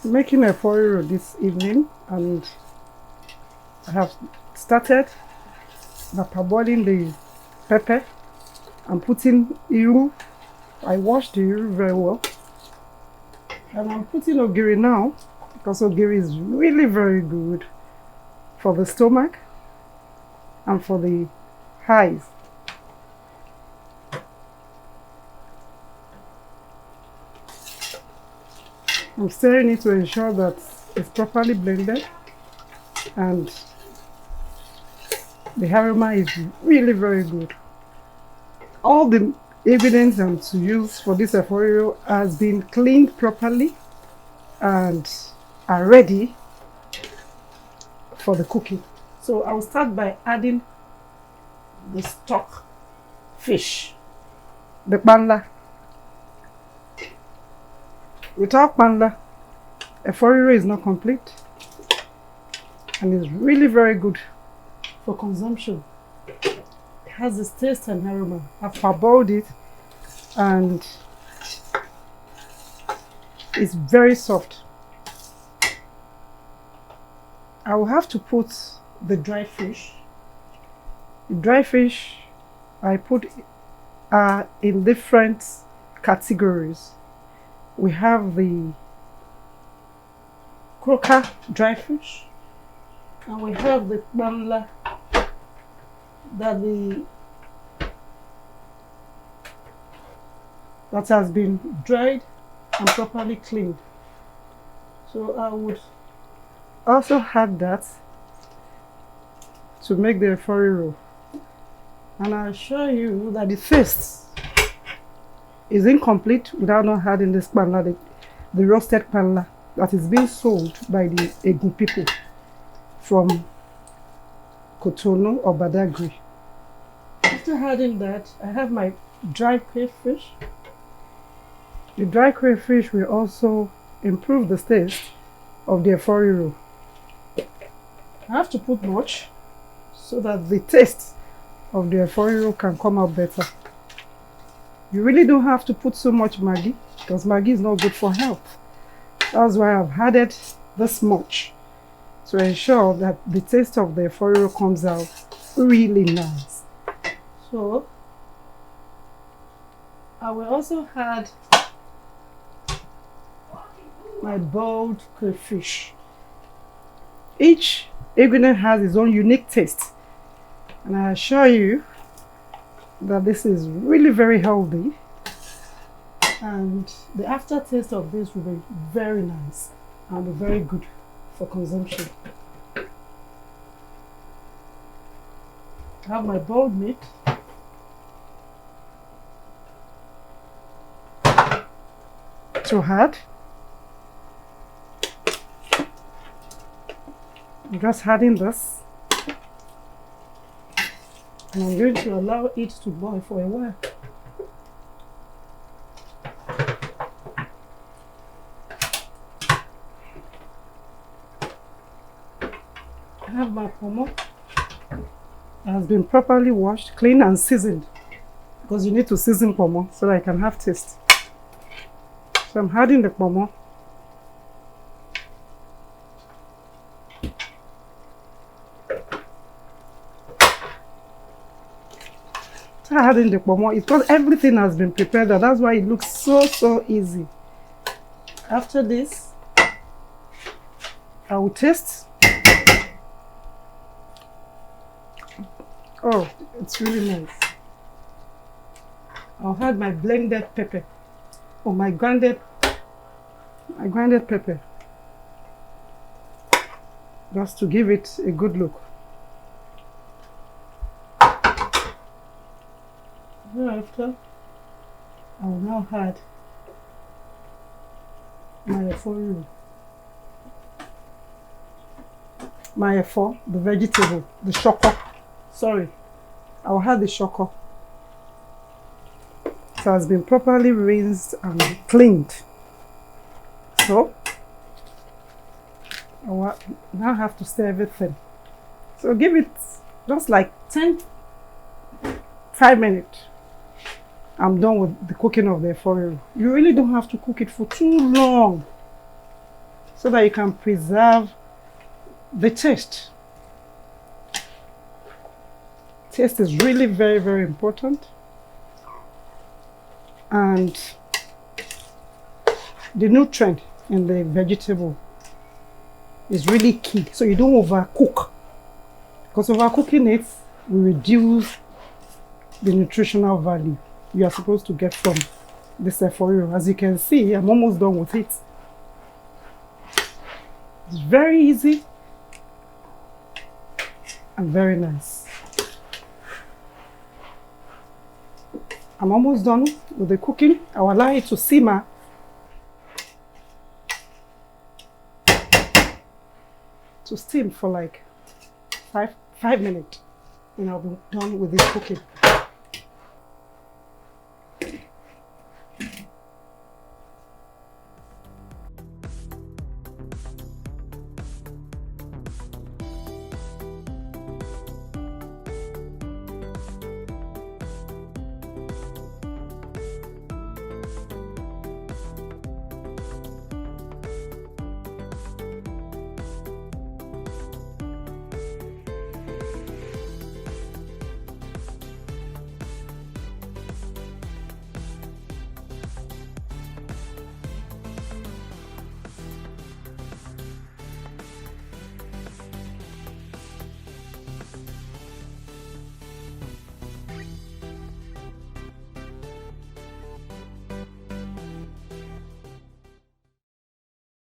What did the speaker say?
Making a efo riro this evening, and I have started by parboiling the pepper and putting iru. I washed the iru very well, and I'm putting ogiri now because ogiri is really very good for the stomach and for the eyes. I'm stirring it to ensure that it's properly blended and the aroma is really very good. All the ingredients I'm to use for this efo riro has been cleaned properly and are ready for the cooking. So I'll start by adding the stock fish, the panla. Without panla, efo riro is not complete and is really very good for consumption. It has this taste and aroma. I've parboiled it and it's very soft. I will have to put the dry fish. The dry fish I put are in different categories. We have the croaker dry fish, and we have the panla that has been dried and properly cleaned. So I would also add that to make the efo riro, and I assure you that the taste is incomplete without not adding this panla, the roasted panla that is being sold by the Egun people from Cotonou or Badagry. After adding that, I have my dry crayfish. The dry crayfish will also improve the taste of the efo riro. I have to put much so that the taste of the efo riro can come out better. You really don't have to put so much Maggi because Maggi is not good for health. That's why I've added this much to ensure that the taste of the efo riro comes out really nice. So I will also add my boiled crayfish. Each ingredient has its own unique taste, and I assure you that this is really very healthy, and the aftertaste of this will be very nice and be very good for consumption. I have my boiled meat. To add, I'm just adding this, and I'm going to allow it to boil for a while. I have my pomo. It has been properly washed, cleaned and seasoned, because you need to season pomo so that I can have taste. So I'm adding the pomo. Adding the pomo, it's because everything has been prepared, and that's why it looks so easy. After this, I will taste. Oh, it's really nice. I'll add my blended pepper, or my grounded pepper, just to give it a good look. Thereafter, I will now add my efo riro. My efo, the vegetable, the shoko. Sorry, I'll add the shoko. So it has been properly rinsed and cleaned. So I will now have to stir everything. So give it just like 5 minutes. I'm done with the cooking of the efo riro. You really don't have to cook it for too long so that you can preserve the taste. Taste is really very, very important. And the nutrient in the vegetable is really key. So you don't overcook. Because overcooking it will reduce the nutritional value you are supposed to get from this efo riro. As you can see, I'm almost done with it. It's very easy and very nice. I'm almost done with the cooking. I will allow it to simmer to steam for like five minutes, and I'll be done with this cooking.